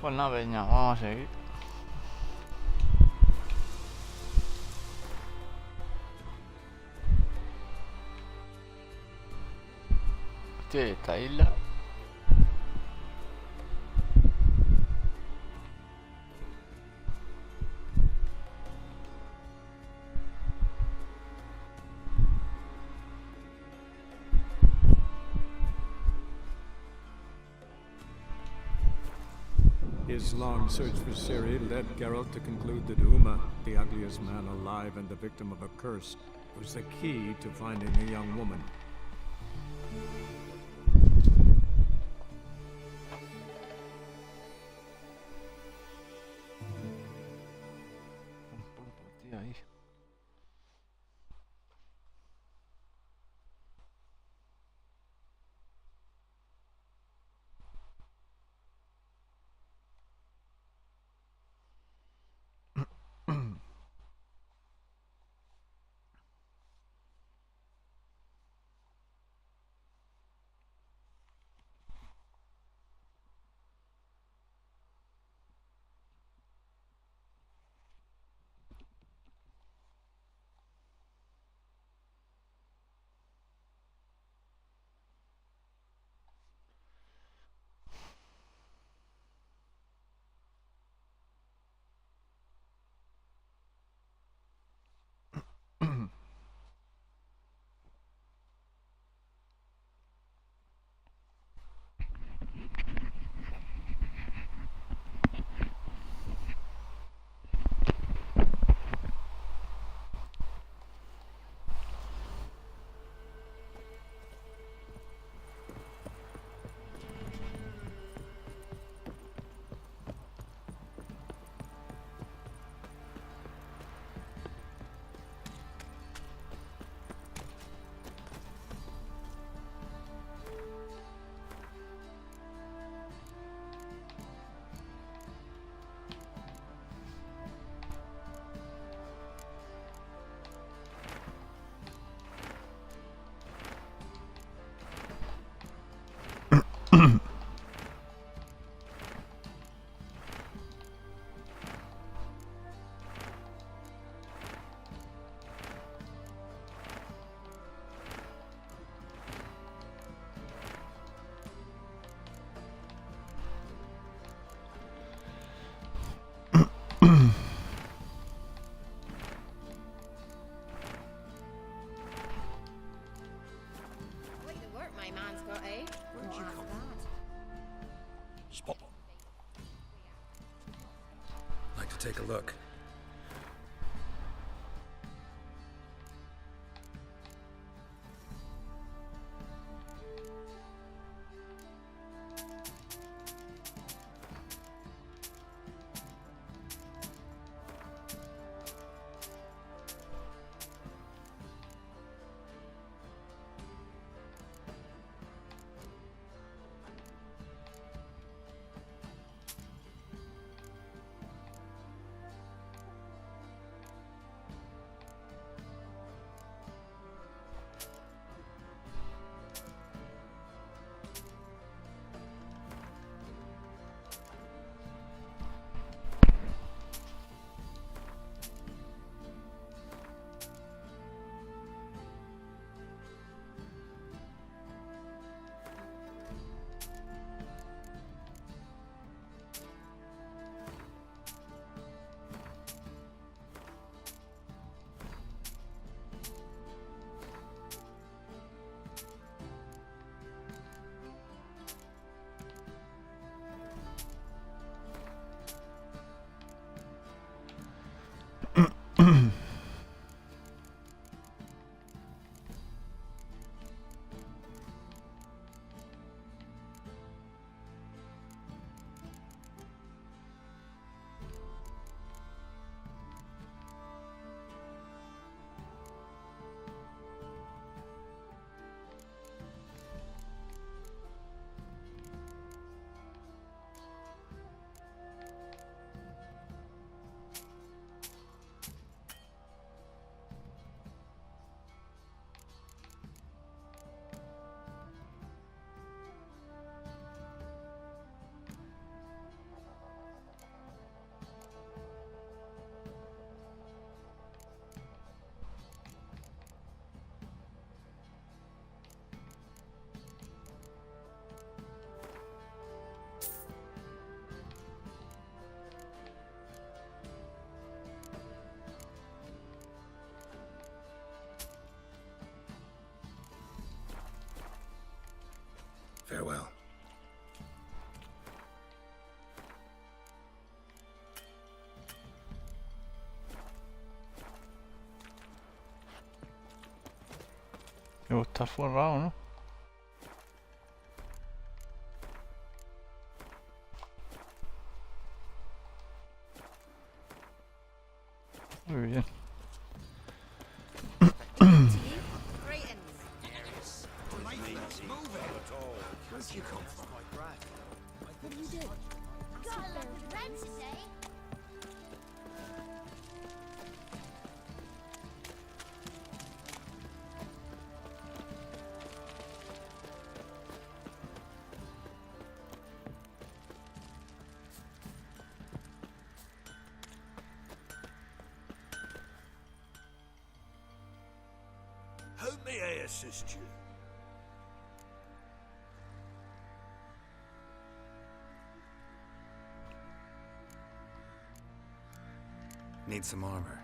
Pues nada, peña, vamos a seguir. Hostia, esta isla. His long search for Ciri led Geralt to conclude that Uma, the ugliest man alive and the victim of a curse, was the key to finding the young woman. Tío, ahí. Spot. Like to take a look. Jo, está forrado, ¿no? Muy bien. How may I assist you? Need some armor.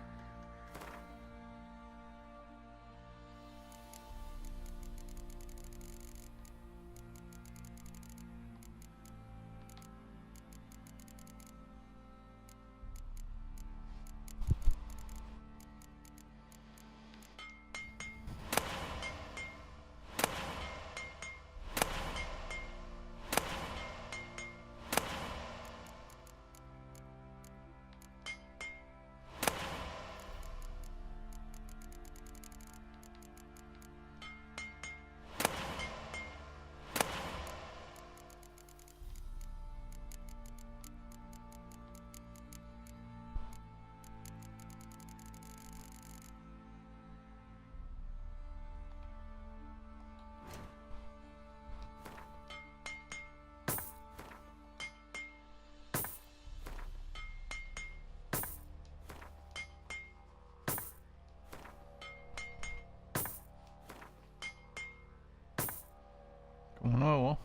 Como nuevo.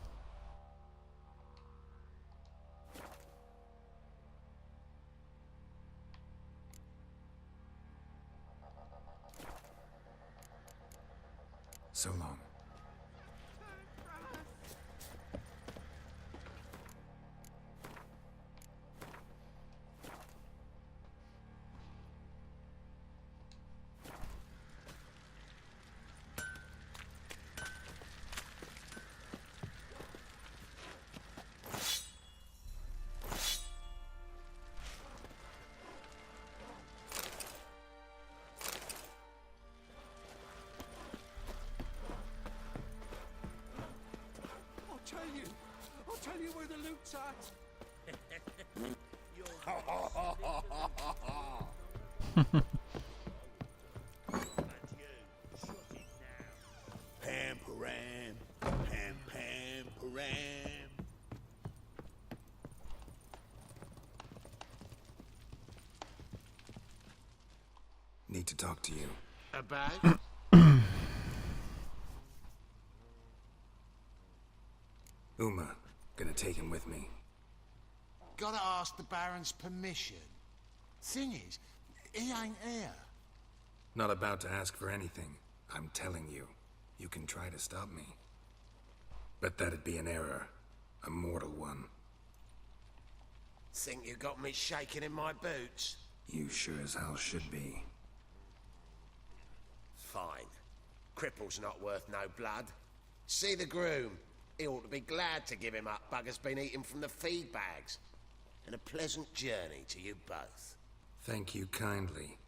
So long. I'll tell you where the loot's at. Pam param, pam param. Need to talk to you. About? Uma, gonna take him with me. Gotta ask the Baron's permission. Thing is, he ain't here. Not about to ask for anything. I'm telling you. You can try to stop me. But that'd be an error. A mortal one. Think you got me shaking in my boots? You sure as hell should be. Fine. Cripple's not worth no blood. See the groom. He ought to be glad to give him up. Bugger's been eating from the feed bags. And a pleasant journey to you both. Thank you kindly.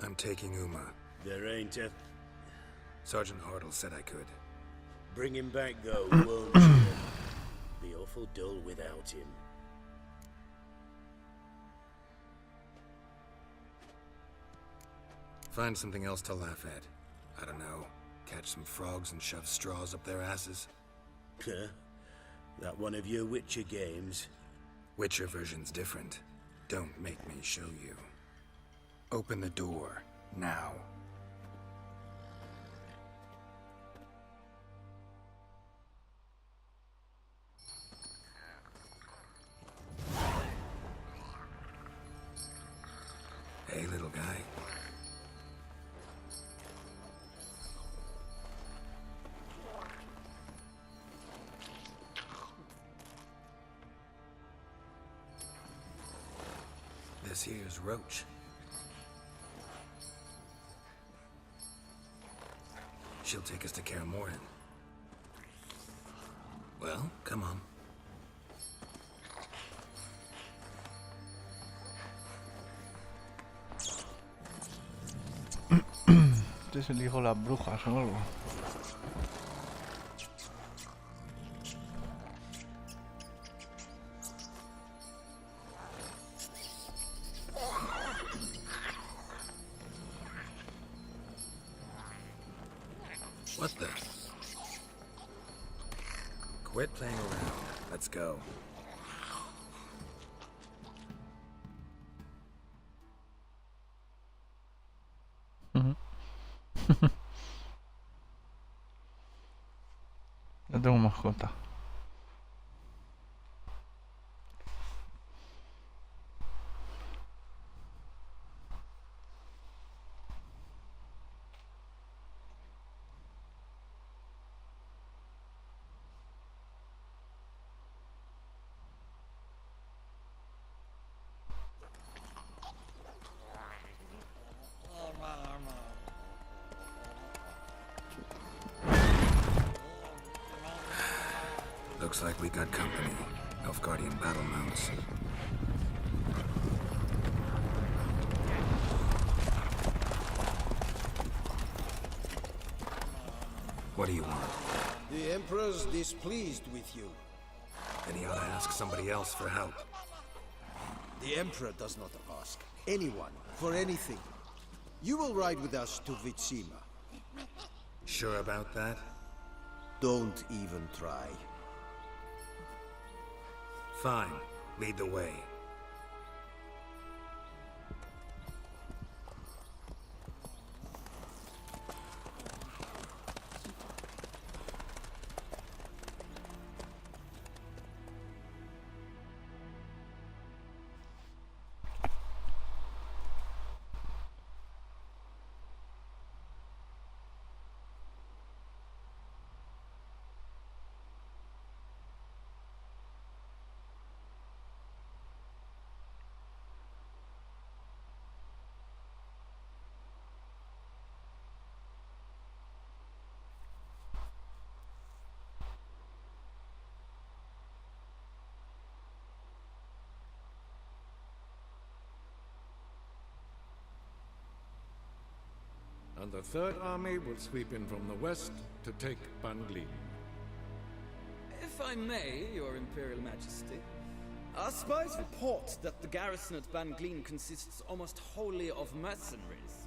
I'm taking Uma. There ain't a... Sergeant Hartle said I could. Bring him back, though, won't you? Be awful dull without him. Find something else to laugh at. I don't know. Catch some frogs and shove straws up their asses. Huh? That one of your Witcher games? Witcher version's different. Don't make me show you. Open the door, now. Hey, little guy. This here's Roach. She'll take us to GaMer-X-PaNsióN. Well, come on. Este es el hijo de las brujas o algo. What the? Quit playing around. Let's go. No tengo mascota. Looks like we got company. Nilfgaardian battle mounts. What do you want? The Emperor's displeased with you. Then he ought to ask somebody else for help. The Emperor does not ask anyone for anything. You will ride with us to Vitsima. Sure about that? Don't even try. Fine. Lead the way. And the Third Army will sweep in from the west to take Banglin. If I may, Your Imperial Majesty, our spies report that the garrison at Banglin consists almost wholly of mercenaries.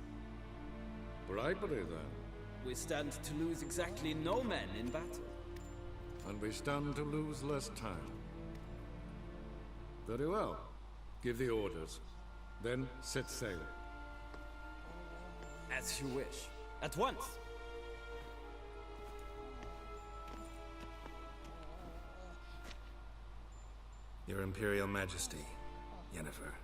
Bribery, then. We stand to lose exactly no men in battle. And we stand to lose less time. Very well. Give the orders. Then set sail. As you wish. At once! Your Imperial Majesty, Yennefer.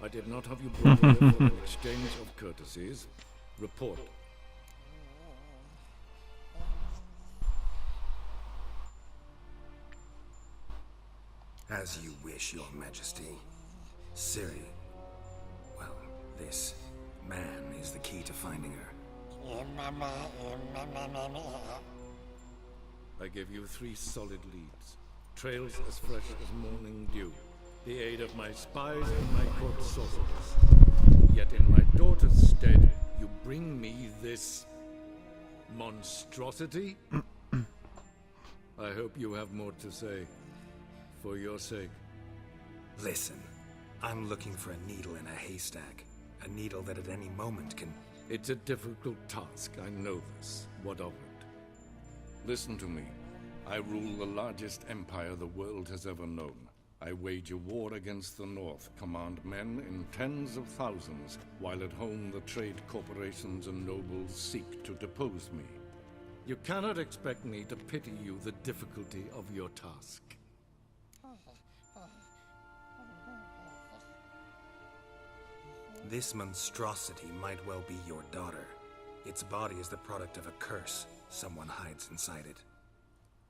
I did not have you brought here for an exchange of courtesies. Report. As you wish, Your Majesty. Ciri. Well, this man is the key to finding her. I give you 3 solid leads. Trails as fresh as morning dew. The aid of my spies and my court sorcerers. Yet in my daughter's stead, you bring me this monstrosity? I hope you have more to say. For your sake. Listen, I'm looking for a needle in a haystack. A needle that at any moment can... It's a difficult task, I know this. What of it? Listen to me. I rule the largest empire the world has ever known. I wage a war against the North, command men in tens of thousands, while at home the trade corporations and nobles seek to depose me. You cannot expect me to pity you the difficulty of your task. This monstrosity might well be your daughter. Its body is the product of a curse. Someone hides inside it.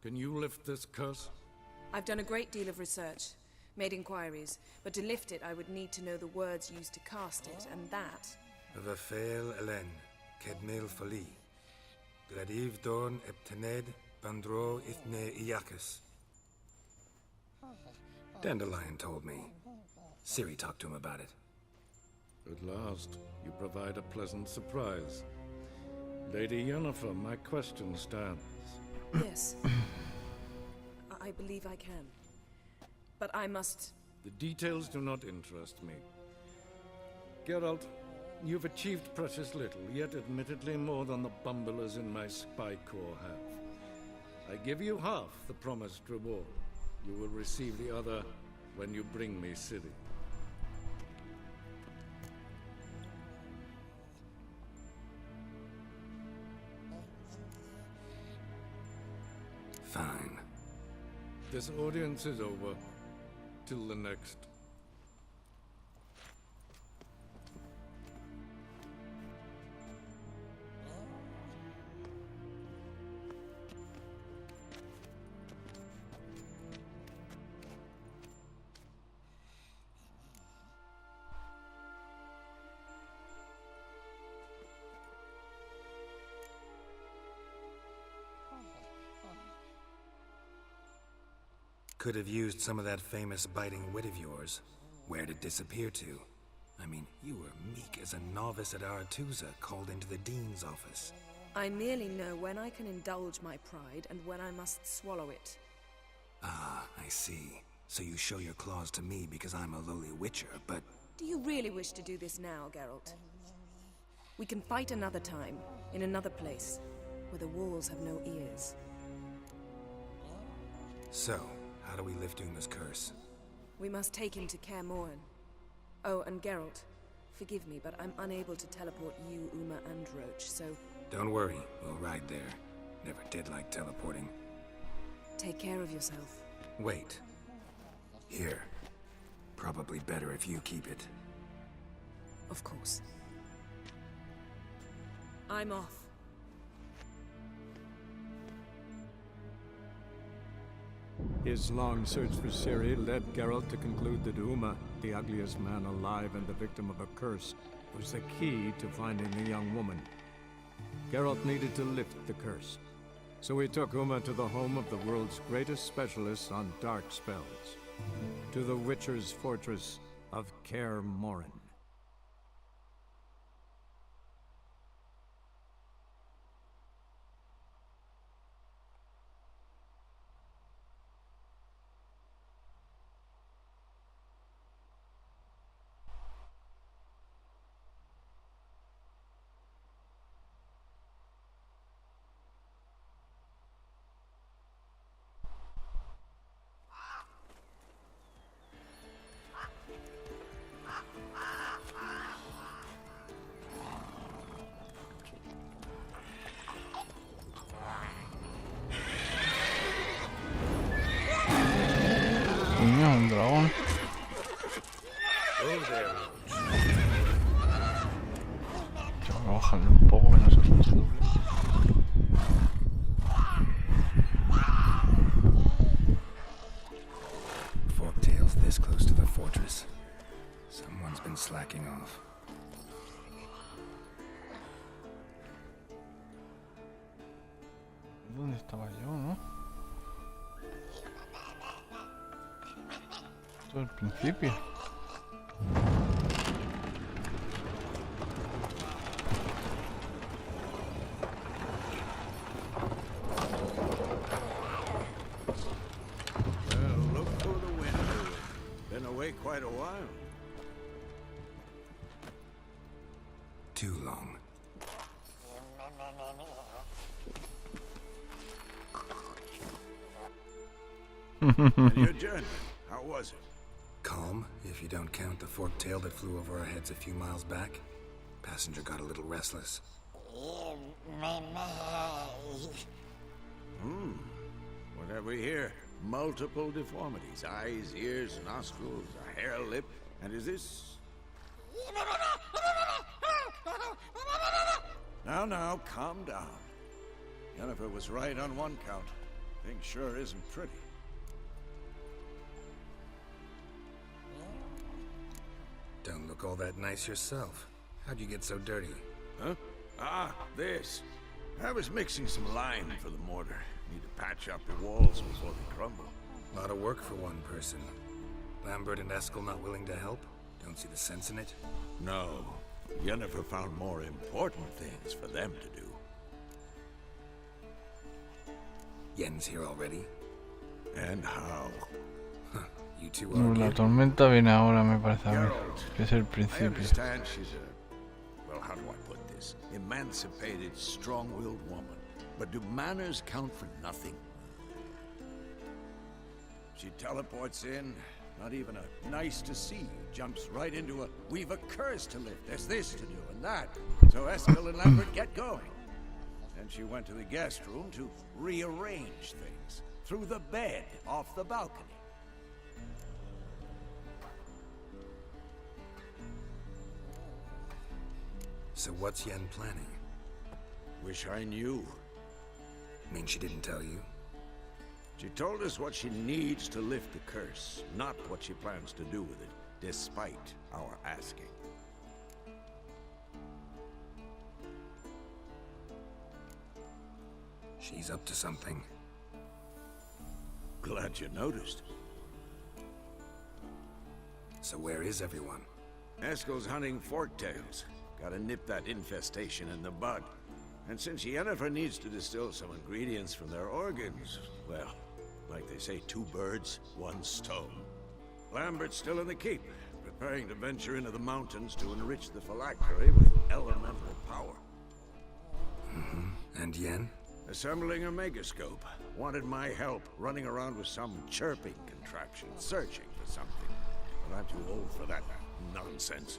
Can you lift this curse? I've done a great deal of research, made inquiries, but to lift it I would need to know the words used to cast it, and that... Vafel Elen, Kedmil Fali. Gladiv Dorn Eptened Bandro Ithne Iakis. Dandelion told me. Ciri talked to him about it. At last, you provide a pleasant surprise. Lady Yennefer, my question stands. Yes. I believe I can. But I must... The details do not interest me. Geralt, you've achieved precious little, yet admittedly more than the bumblers in my spy corps have. I give you half the promised reward. You will receive the other when you bring me Ciri. Fine. This audience is over. Till the next. Could have used some of that famous biting wit of yours. Where'd it disappear to? I mean, you were meek as a novice at Aretusa called into the Dean's office. I merely know when I can indulge my pride and when I must swallow it. Ah, I see. So you show your claws to me because I'm a lowly witcher, but... Do you really wish to do this now, Geralt? We can fight another time, in another place, where the walls have no ears. So, how do we lift Uma's curse? We must take him to GaMer-X-PaNsióN. Oh, and Geralt, forgive me, but I'm unable to teleport you, Uma, and Roach, so... Don't worry, we'll ride there. Never did like teleporting. Take care of yourself. Wait. Here. Probably better if you keep it. Of course. I'm off. His long search for Ciri led Geralt to conclude that Uma, the ugliest man alive and the victim of a curse, was the key to finding the young woman. Geralt needed to lift the curse, so he took Uma to the home of the world's greatest specialists on dark spells, to the Witcher's fortress of GaMer-X-PaNsióN. Coño, un dragón. Ya voy a bajarle un poco que no se escuche doble. Forktail's this close to the fortress. Someone's been slacking off. ¿Dónde estaba yo, no? Esto es el principio. Well, look for the window. Been away quite a while. Too long. And your journey, how was it? Calm, if you don't count the forked tail that flew over our heads a few miles back. Passenger got a little restless. What have we here? Multiple deformities. Eyes, ears, nostrils, a hair lip. And is this... Now, calm down. Jennifer was right on one count. Thing sure isn't pretty. Don't look all that nice yourself. How'd you get so dirty? Huh? Ah, this. I was mixing some lime for the mortar. Need to patch up the walls before they crumble. A lot of work for one person. Lambert and Eskel not willing to help? Don't see the sense in it? No. Jennifer found more important things for them to do. Yen's here already? And how? You two La argue? tormenta viene ahora, me parece a mí. Geralt, Que es el I principio. understand she's a... Well, how do I put this? Emancipated, strong-willed woman. But do manners count for nothing? She teleports in, not even a nice to see you, jumps right into a, we've a curse to lift, there's this to do and that. So Eskel and Lambert get going. Then she went to the guest room to rearrange things. Through the bed, off the balcony. So what's Yen planning? Wish I knew. Mean she didn't tell you? She told us what she needs to lift the curse, not what she plans to do with it, despite our asking. She's up to something. Glad you noticed. So where is everyone? Eskel's hunting forktails. Gotta nip that infestation in the bud. And since Yennefer needs to distill some ingredients from their organs, well, like they say, 2 birds, 1 stone. Lambert's still in the keep, preparing to venture into the mountains to enrich the phylactery with elemental power. And Yen? Assembling a megascope. Wanted my help running around with some chirping contraption, searching for something. But I'm too old for that nonsense.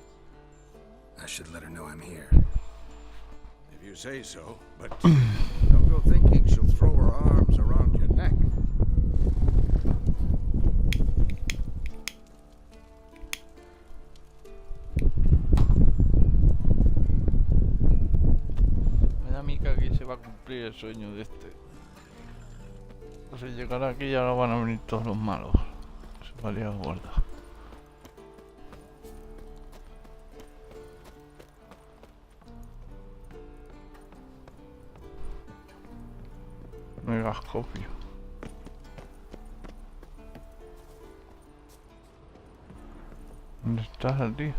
I should let her know I'm here. If you say so, but don't go thinking she'll throw her arms around your neck. Me da mica que se va a cumplir el sueño de este. O sea, llegará aquí y ahora van a venir todos los malos. Se valía gorda. Megascopio. ¿Dónde estás, tío?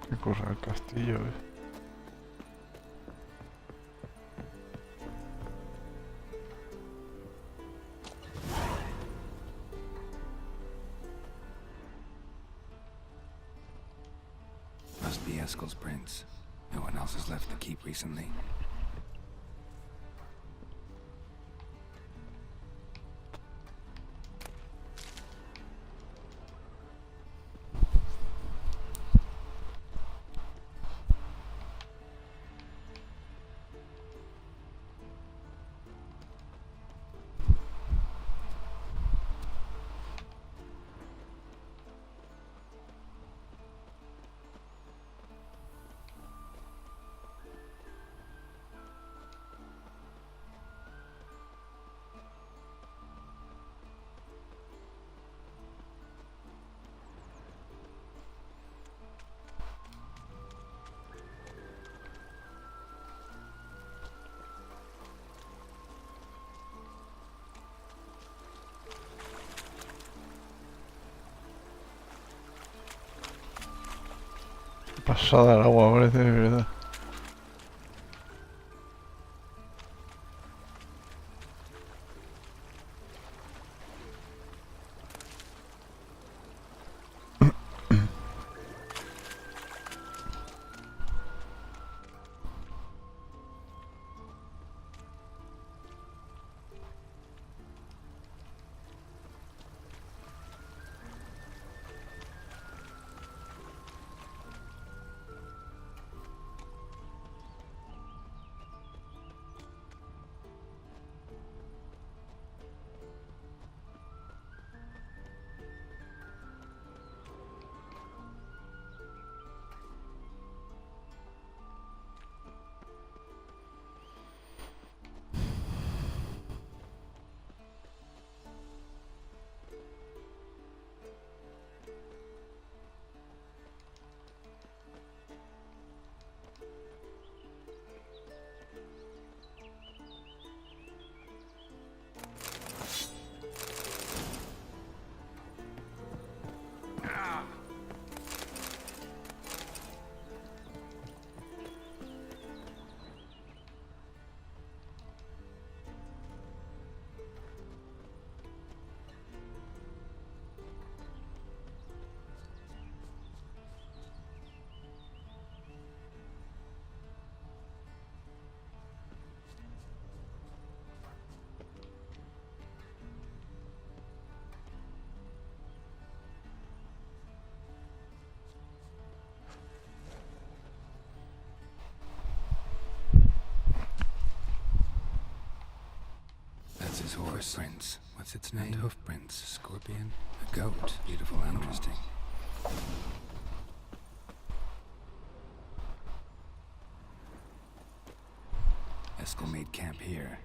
Que corra el castillo, Must be Eskel's prince. No one else has left the keep recently. Pasada el agua, parece, de verdad. That's his horse. Prints. What's its name? And hoof prints. Scorpion. A goat. Beautiful animal. Interesting. Eskel made camp here.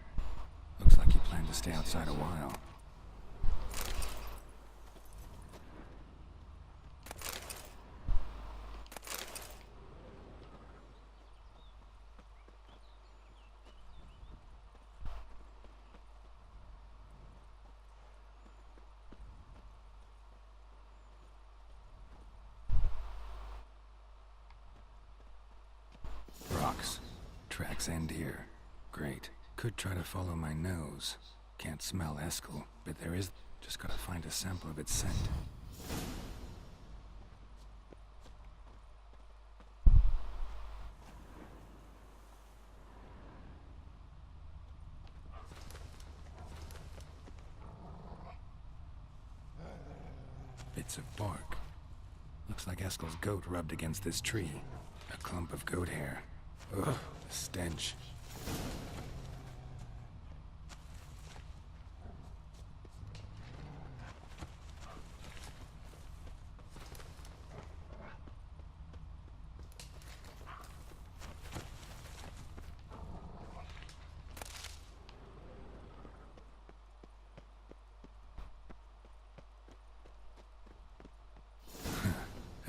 Looks like he planned to stay outside a while. Rocks. Tracks end here. Great. Could try to follow my nose. Can't smell Eskel, but there is... Just gotta find a sample of its scent. Bits of bark. Looks like Eskel's goat rubbed against this tree. A clump of goat hair. Ugh, the stench.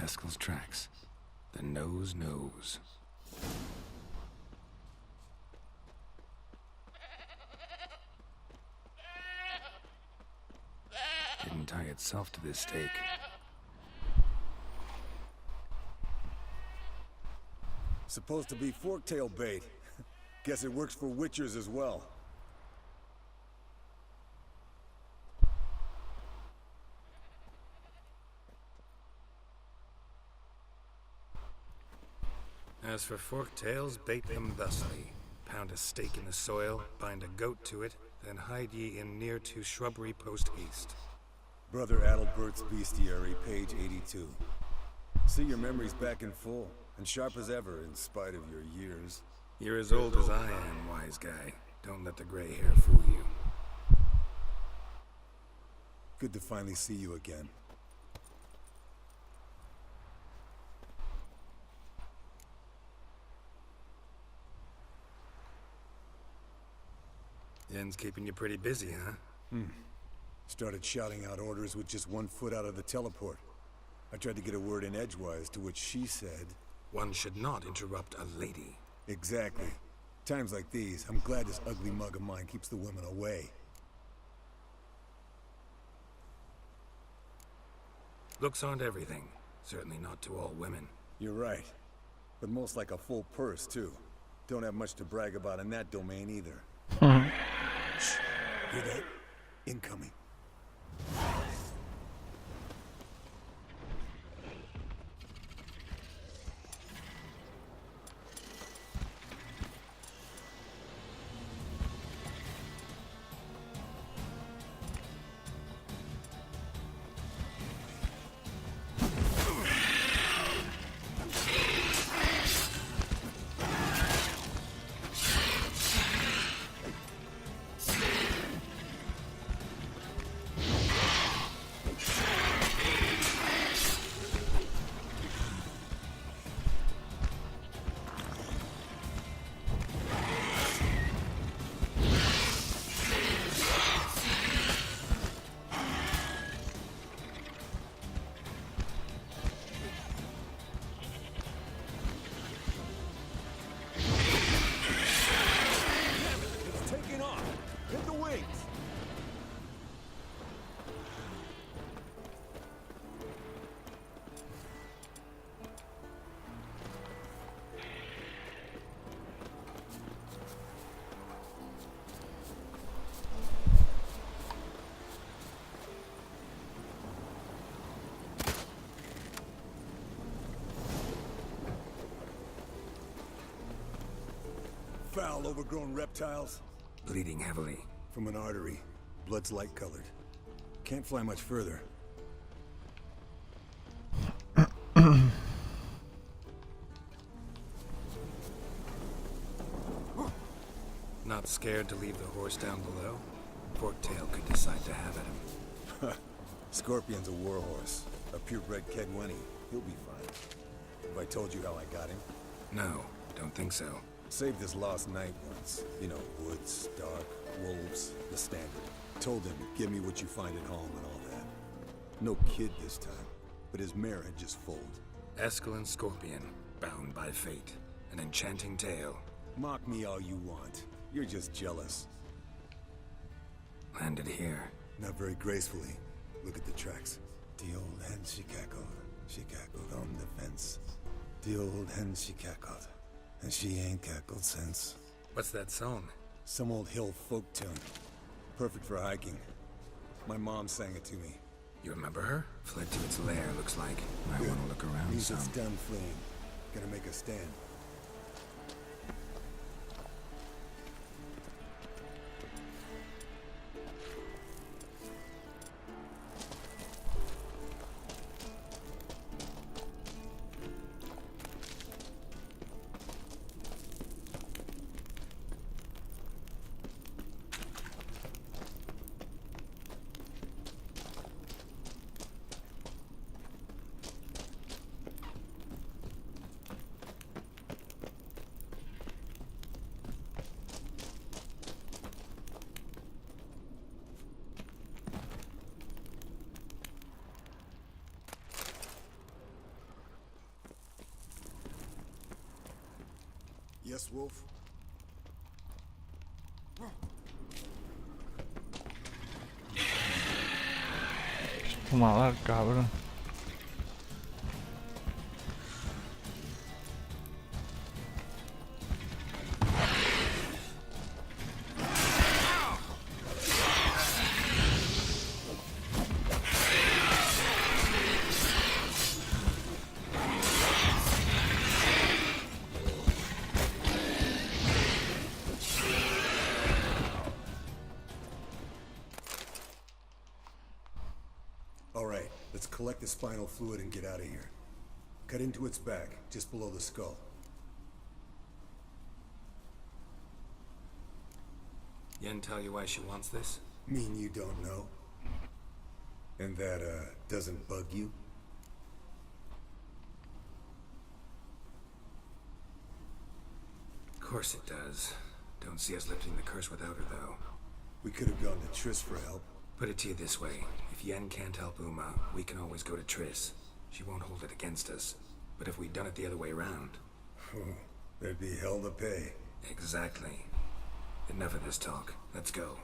Eskel's tracks. The nose knows. Didn't tie itself to this stake. Supposed to be forktail bait. Guess it works for witchers as well. As for forktails, bait them thusly. Pound a stake in the soil, bind a goat to it, then hide ye in near to shrubbery post haste. Brother Adalbert's Bestiary, page 82. See your memories back in full, and sharp as ever in spite of your years. You're as old as I am, wise guy. Don't let the gray hair fool you. Good to finally see you again. Yen's keeping you pretty busy, huh? Started shouting out orders with just 1 foot out of the teleport. I tried to get a word in edgewise, to which she said... One should not interrupt a lady. Exactly. Times like these, I'm glad this ugly mug of mine keeps the women away. Looks aren't everything. Certainly not to all women. You're right. But most like a full purse, too. Don't have much to brag about in that domain either. Shh. Hear that? Incoming. Foul, overgrown reptiles. Bleeding heavily. From an artery. Blood's light-colored. Can't fly much further. Not scared to leave the horse down below? Forktail could decide to have at him. Scorpion's a warhorse. A purebred Kegwenny. He'll be fine. Have I told you how I got him? No, don't think so. Saved his lost knight once. You know, woods, dark, wolves, the standard. Told him, give me what you find at home and all that. No kid this time, but his mare had just foaled. Eskel Scorpion, bound by fate. An enchanting tale. Mock me all you want. You're just jealous. Landed here. Not very gracefully. Look at the tracks. The old hen she cackled on the fence. The old hen she cackled. And she ain't cackled since. What's that song? Some old hill folk tune. Perfect for hiking. My mom sang it to me. You remember her? Fled to its lair, looks like. Might want to look around Means some. it's done fleeing. Gonna make a stand. Yes, Wolf? Malar, cabrón. Collect the spinal fluid and get out of here. Cut into its back, just below the skull. Yen tell you why she wants this? Mean you don't know? And that, doesn't bug you? Of course it does. Don't see us lifting the curse without her, though. We could have gone to Triss for help. Put it to you this way. If Yen can't help Uma, we can always go to Triss. She won't hold it against us. But if we'd done it the other way around... there'd be hell to pay. Exactly. Enough of this talk. Let's go.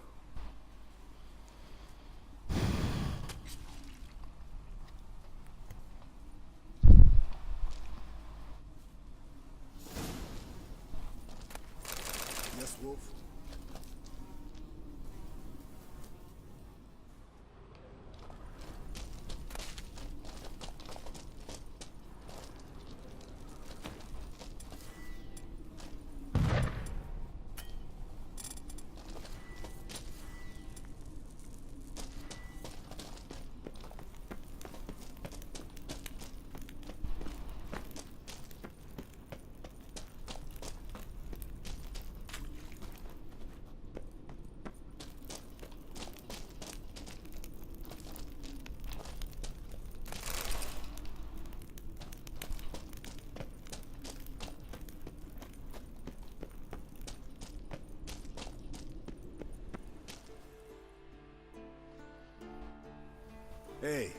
Hey,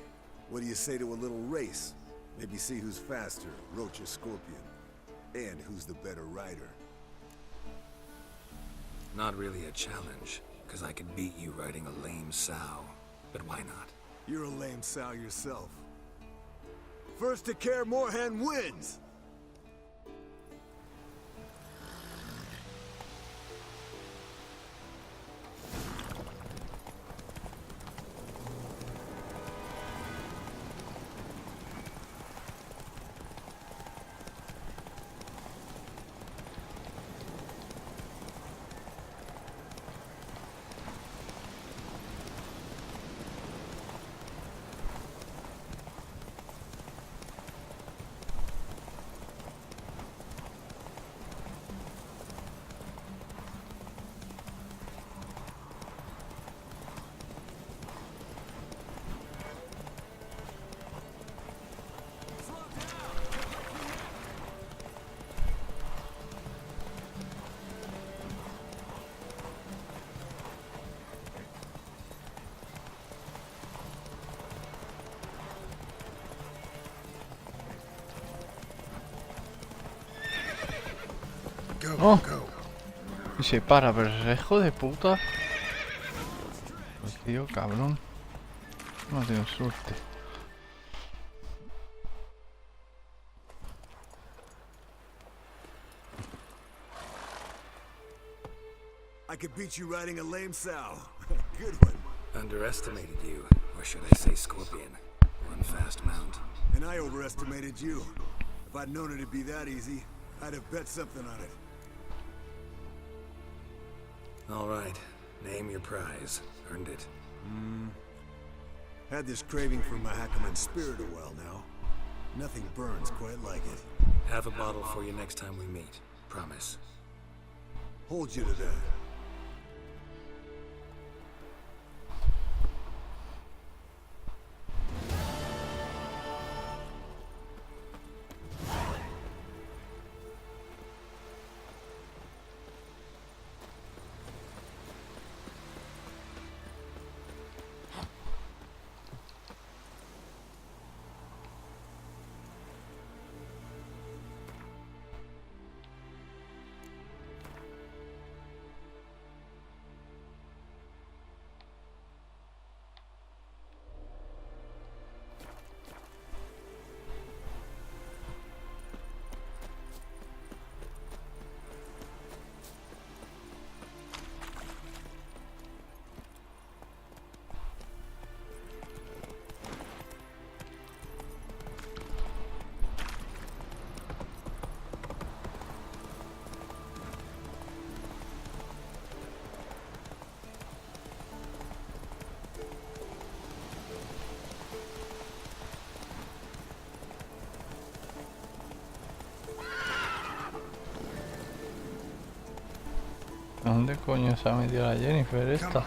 what do you say to a little race? Maybe see who's faster, Roach or Scorpion. And who's the better rider. Not really a challenge, because I could beat you riding a lame sow. But why not? You're a lame sow yourself. First to Kaer Morhen wins! Oh. Y se para, pero ese hijo de puta. Pues tío, cabrón. No tengo suerte. I could beat you riding a lame sow. Good one. Underestimated you, or should I say Scorpion. One fast mount. And I overestimated you. If I'd known it'd be that easy, I'd have bet something on it. All right, name your prize. Earned it. Had this craving for Mahakaman's spirit a while now. Nothing burns quite like it. Have a bottle for you next time we meet. Promise. Hold you to that. ¿Dónde coño se ha metido la Jennifer esta?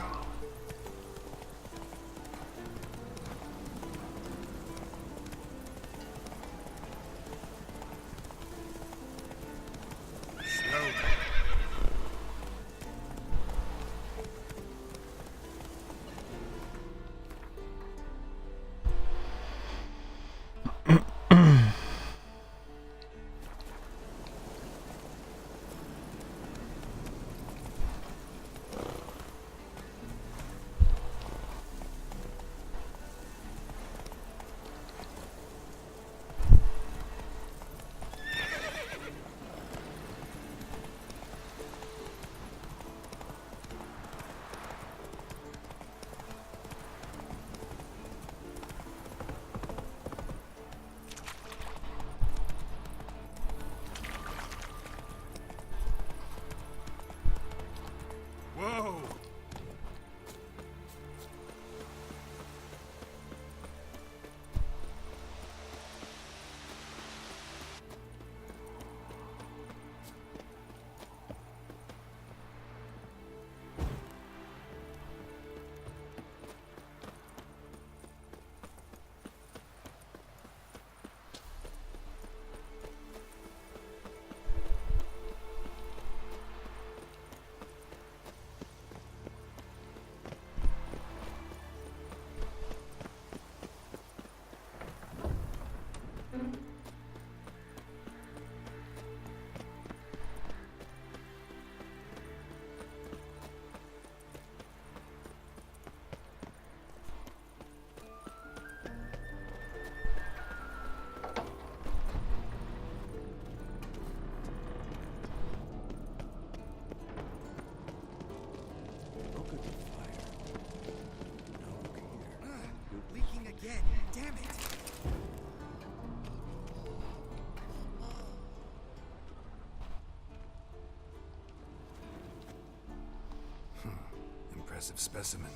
impressive specimen.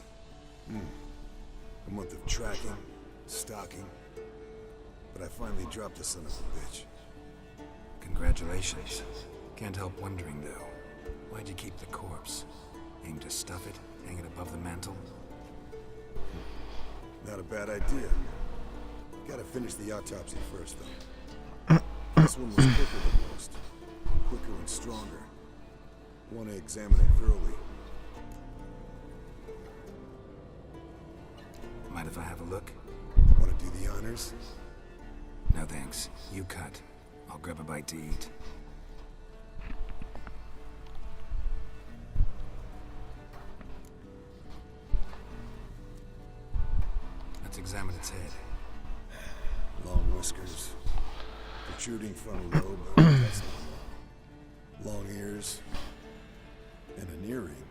A month of tracking, stalking. But I finally dropped the son of a bitch. Congratulations. Can't help wondering, though. Why'd you keep the corpse? Aim to stuff it? Hang it above the mantle? Not a bad idea. Gotta finish the autopsy first, though. This one was quicker than most. Quicker and stronger. Want to examine it thoroughly. Mind if I have a look? Want to do the honors? No thanks. You cut. I'll grab a bite to eat. Let's examine its head. Long whiskers. Protruding frontal lobe. That's normal. Long ears. And an earring.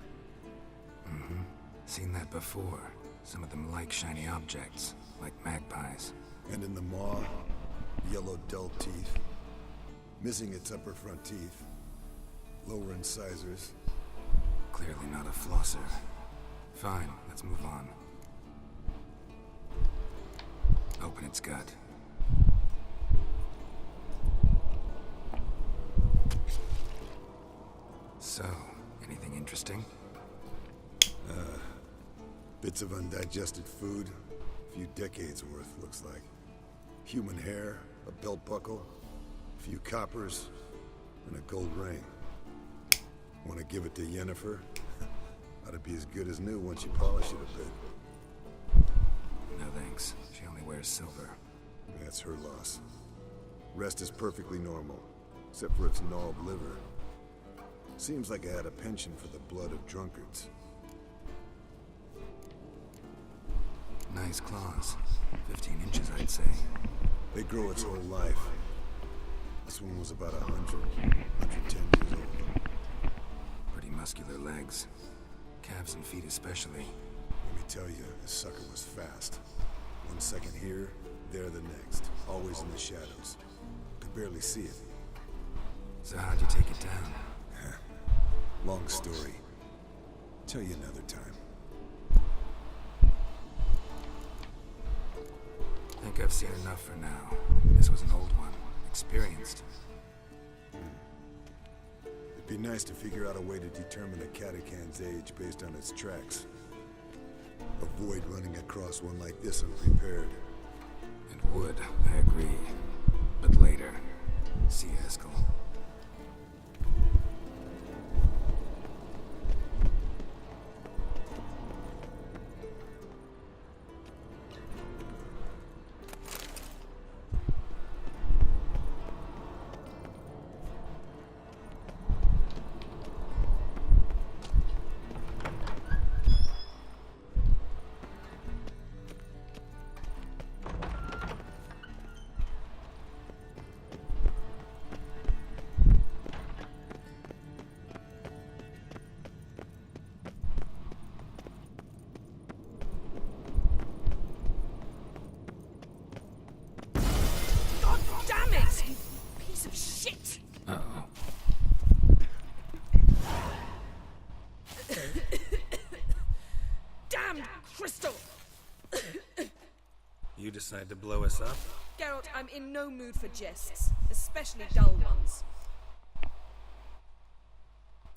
Seen that before. Some of them like shiny objects, like magpies. And in the maw, yellow dull teeth. Missing its upper front teeth. Lower incisors. Clearly not a flosser. Fine, let's move on. Open its gut. So, anything interesting? Bits of undigested food. A few decades worth, looks like. Human hair, a belt buckle, a few coppers, and a gold ring. Want to give it to Yennefer? Ought to be as good as new once you polish it a bit. No thanks. She only wears silver. That's her loss. Rest is perfectly normal, except for its gnawed liver. Seems like I had a penchant for the blood of drunkards. Nice claws. 15 inches, I'd say. They grow its whole life. This one was about 110 years old. Pretty muscular legs. Calves and feet especially. Let me tell you, this sucker was fast. 1 second here, there the next. Always in the shadows. Could barely see it. So how'd you take it down? Long story. Tell you another time. Think I've seen enough for now. This was an old one. Experienced. It'd be nice to figure out a way to determine a catacan's age based on its tracks. Avoid running across one like this unprepared. And would, I agree. But later. See you, Eskel. You decide to blow us up? Geralt, I'm in no mood for jests, especially dull ones.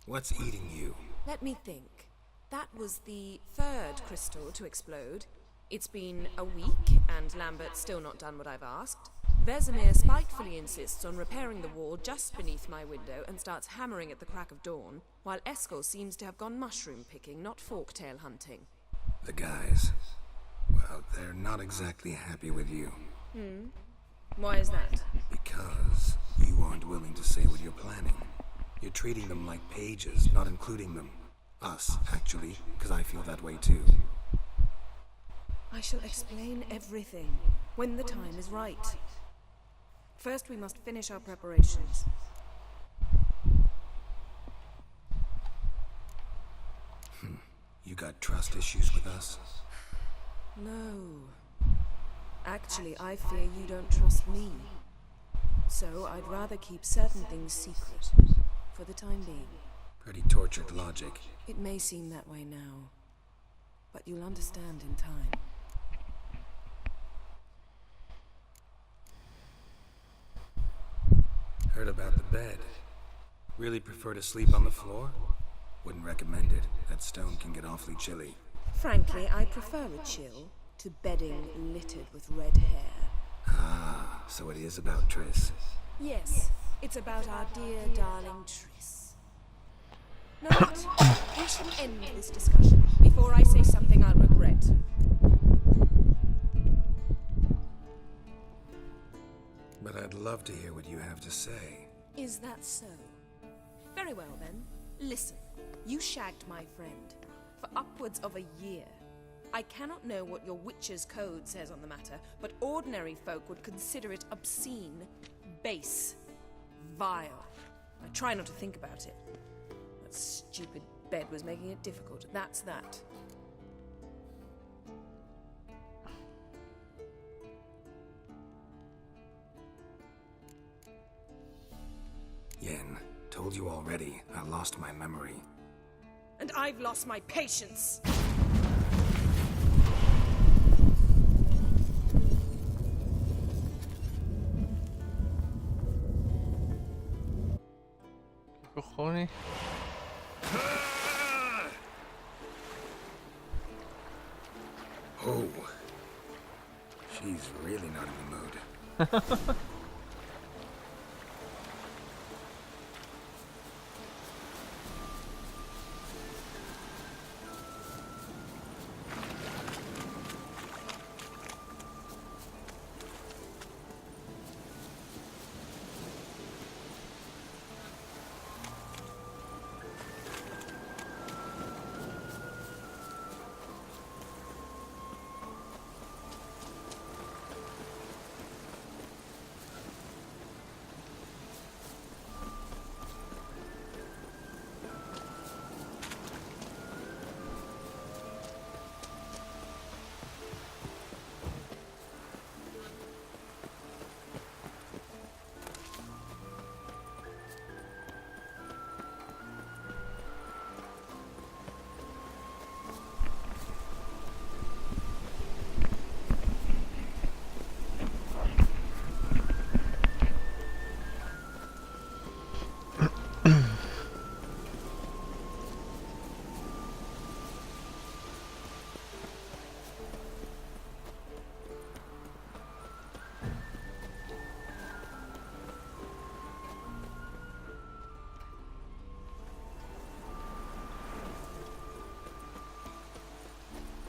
What's eating you? Let me think. That was the third crystal to explode. It's been a week, and Lambert's still not done what I've asked. Vesemir spitefully insists on repairing the wall just beneath my window and starts hammering at the crack of dawn, while Eskel seems to have gone mushroom picking, not forktail hunting. The guys. Well, they're not exactly happy with you. Why is that? Because you aren't willing to say what you're planning. You're treating them like pages, not including them. Us, actually, because I feel that way too. I shall explain everything when the time is right. First, we must finish our preparations. You got trust issues with us? No. Actually, I fear you don't trust me. So I'd rather keep certain things secret, for the time being. Pretty tortured logic. It may seem that way now, but you'll understand in time. Heard about the bed. Really prefer to sleep on the floor? Wouldn't recommend it. That stone can get awfully chilly. Frankly, I prefer a chill to bedding littered with red hair. Ah, so it is about Triss. Yes, it's about our dear darling Triss. No, but we should end this discussion before I say something I'll regret. But I'd love to hear what you have to say. Is that so? Very well then. Listen, you shagged my friend for upwards of a year. I cannot know what your witch's code says on the matter, but ordinary folk would consider it obscene, base, vile. I try not to think about it. That stupid bed was making it difficult. That's that. Yen, told you already, I lost my memory. And I've lost my patience. ¿Qué cojones? Oh. She's really not in the mood.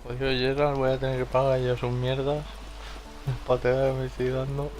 Pues yo, Gerald, voy a tener que pagar yo sus mierdas. Para que me estoy dando.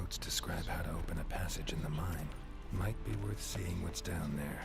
notes describe how to open a passage in the mine. Might be worth seeing what's down there.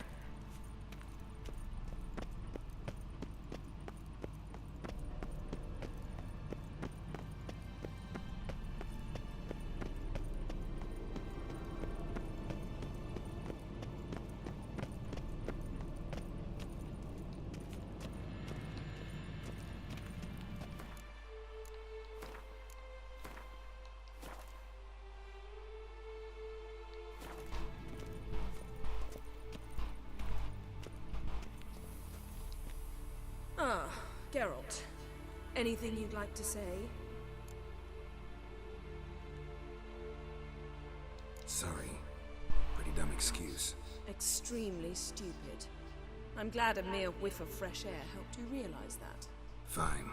Ah, Geralt. Anything you'd like to say? Sorry. Pretty dumb excuse. Extremely stupid. I'm glad a mere whiff of fresh air helped you realize that. Fine.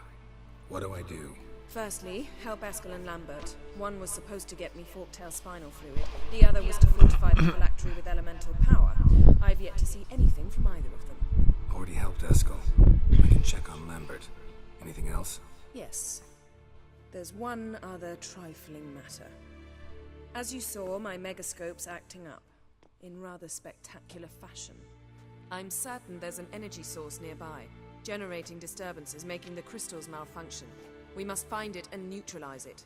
What do I do? Firstly, help Eskel and Lambert. One was supposed to get me forktail spinal fluid. The other was to fortify the phylactery with elemental power. I've yet to see anything from either of them. Already helped Eskel. I can check on Lambert. Anything else? Yes. There's one other trifling matter. As you saw, my megascope's acting up. In rather spectacular fashion. I'm certain there's an energy source nearby, generating disturbances, making the crystals malfunction. We must find it and neutralize it.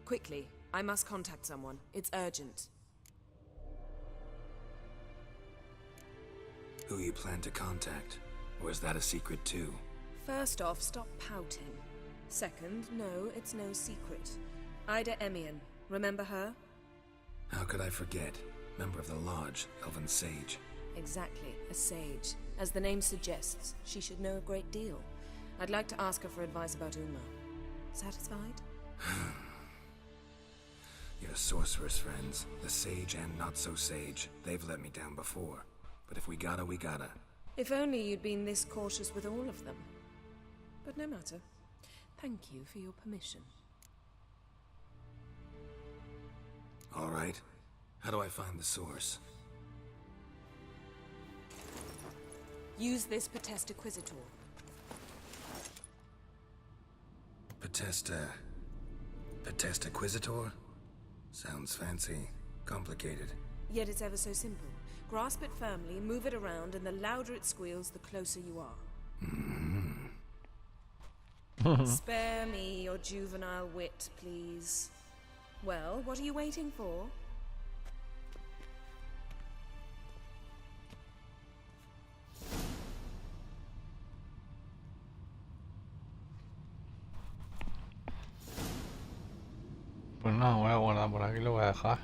Quickly, I must contact someone. It's urgent. Who you plan to contact? Or is that a secret too? First off, stop pouting. Second, no, it's no secret. Ida Emian. Remember her? How could I forget? Member of the Lodge, Elven Sage. Exactly, a sage. As the name suggests, she should know a great deal. I'd like to ask her for advice about Uma. Satisfied? Your sorceress friends, the sage and not-so-sage, they've let me down before. But if we gotta, we gotta. If only you'd been this cautious with all of them. But no matter. Thank you for your permission. All right. How do I find the source? Use this Potesta Quisitor. Potesta Quisitor? Sounds fancy. Complicated. Yet it's ever so simple. Grasp it firmly, move it around, and the louder it squeals, the closer you are. Spare me your juvenile wit, please. Well, what are you waiting for? Pues nada, voy a guardar por aquí, lo voy a dejar.